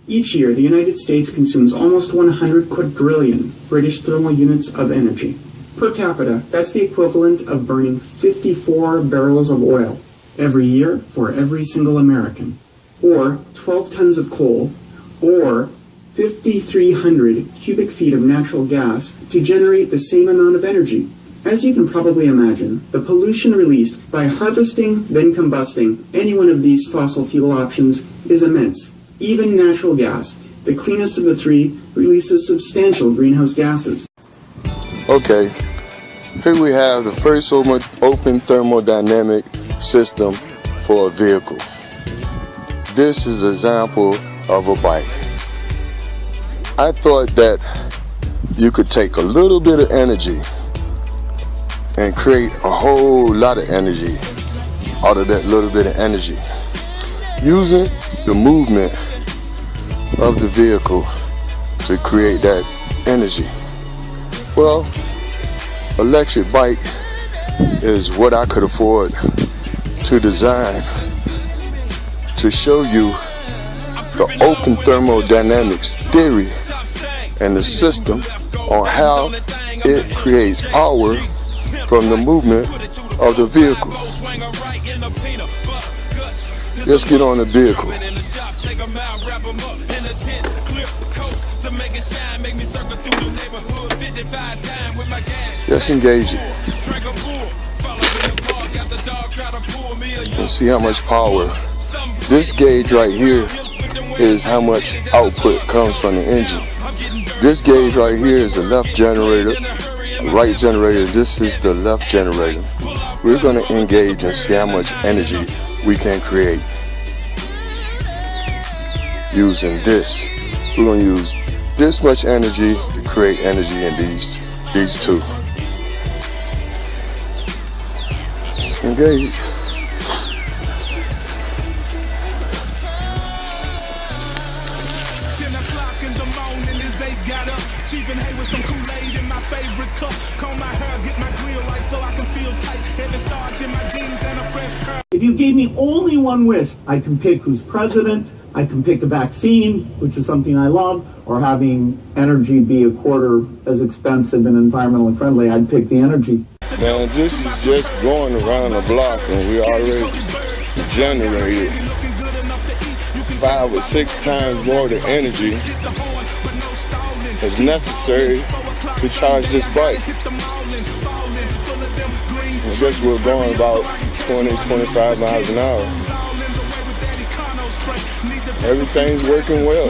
Each year, the United States consumes almost 100 quadrillion British thermal units of energy. Per capita, that's the equivalent of burning 54 barrels of oil every year for every single American, or 12 tons of coal, or 5,300 cubic feet of natural gas to generate the same amount of energy. As you can probably imagine, the pollution released by harvesting, then combusting any one of these fossil fuel options is immense. Even natural gas, the cleanest of the three, releases substantial greenhouse gases. Okay, here we have the first open thermodynamic system for a vehicle. This is an example of a bike. I thought that you could take a little bit of energy and create a whole lot of energy out of that little bit of energy, using the movement of the vehicle to create that energy. Well, electric bike is what I could afford to design to show you the open thermodynamics theory and the system on how it creates power from the movement of the vehicle. Let's get on the vehicle. Let's engage it. Let's see how much power. This gauge right here is how much output comes from the engine. This gauge right here is the left generator, right generator. This is the left generator. We're going to engage and see how much energy we can create using this. We're going to use this much energy to create energy in these two. Let's engage. If you gave me only one wish, I can pick who's president, I can pick a vaccine, which is something I love, or having energy be a quarter as expensive and environmentally friendly, I'd pick the energy. Now this is just going around the block and we already generated 5 or 6 times more the energy that's necessary to charge this bike. I guess we're going about 20-25 miles an hour. Everything's working well.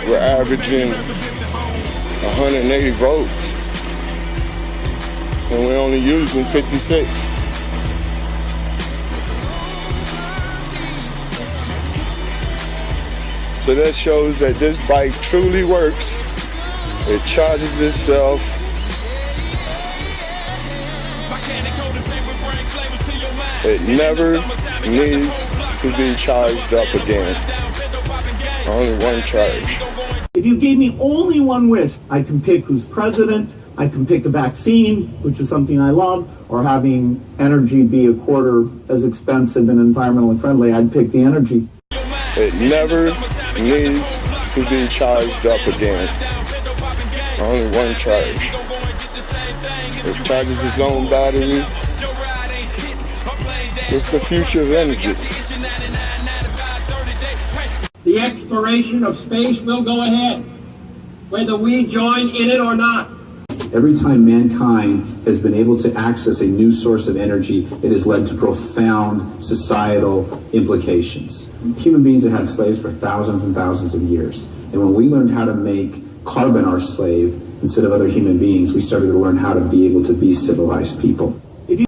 We're averaging 180 volts and we're only using 56. So that shows that this bike truly works. It charges itself. It never needs to be charged up again. Only one charge. If you gave me only one wish, I can pick who's president, I can pick a vaccine, which is something I love, or having energy be a quarter as expensive and environmentally friendly, I'd pick the energy. It never needs to be charged up again. Only one charge. It charges its own battery. It's the future of energy. The exploration of space will go ahead, whether we join in it or not. Every time mankind has been able to access a new source of energy, it has led to profound societal implications. Human beings have had slaves for thousands and thousands of years. And when we learned how to make carbon our slave instead of other human beings, we started to learn how to be able to be civilized people.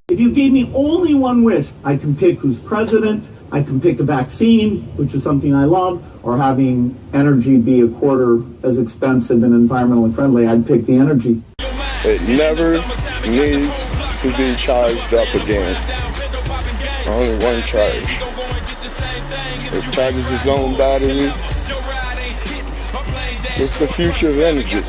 If you gave me only one wish, I can pick who's president, I can pick a vaccine, which is something I love, or having energy be a quarter as expensive and environmentally friendly, I'd pick the energy. It never needs to be charged up again. Only one charge. It charges its own battery. It's the future of energy.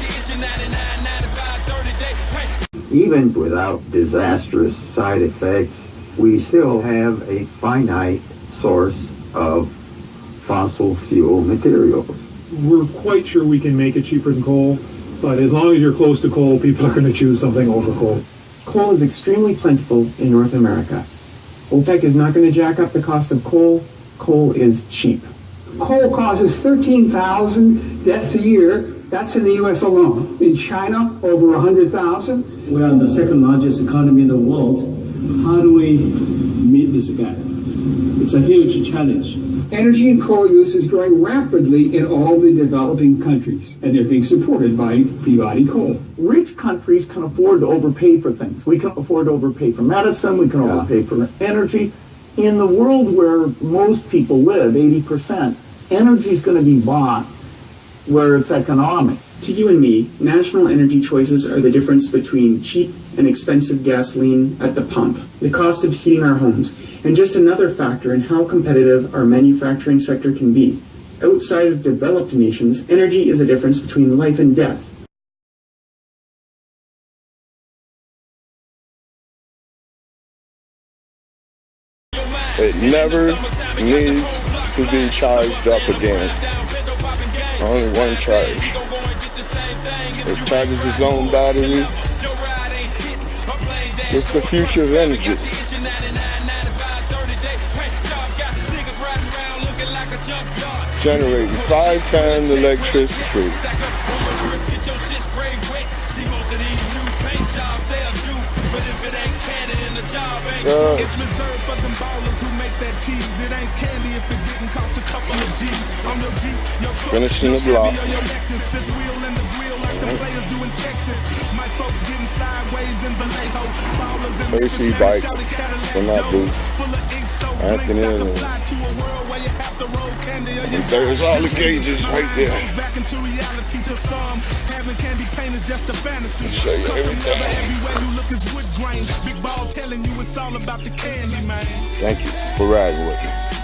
Even without disastrous side effects, we still have a finite source of fossil fuel materials. We're quite sure we can make it cheaper than coal, but as long as you're close to coal, people are going to choose something over coal. Coal is extremely plentiful in North America. OPEC is not going to jack up the cost of coal. Coal is cheap. Coal causes 13,000 deaths a year. That's in the U.S. alone. In China, over 100,000. We are the second largest economy in the world. How do we meet this gap? It's a huge challenge. Energy and coal use is growing rapidly in all the developing countries, and they're being supported by Peabody Coal. Rich countries can afford to overpay for things. We can afford to overpay for medicine, we can overpay for energy. In the world where most people live, 80%, energy is going to be bought where it's economic. To you and me, national energy choices are the difference between cheap and expensive gasoline at the pump, the cost of heating our homes, and just another factor in how competitive our manufacturing sector can be. Outside of developed nations, energy is a difference between life and death. It never needs to be charged up again. Only one charge. It charges its own battery. It's the future of energy. Generating 5 times electricity. It's reserved for them ballers who make that cheese. It ain't candy if it didn't cost a couple of G's. On your Jeep, your truck, finishing the block. your Lexus, fifth wheel and the grill like the players do in Texas. My folks getting sideways in Vallejo. Ballers in AC bike will not do. Anthony and there's all the gauges right there. Back into reality to some. Having candy paint is just a fantasy. Show you everything. Everywhere you look is wood grain. Big ball telling you it's all about the candy, man. Thank you for riding with me.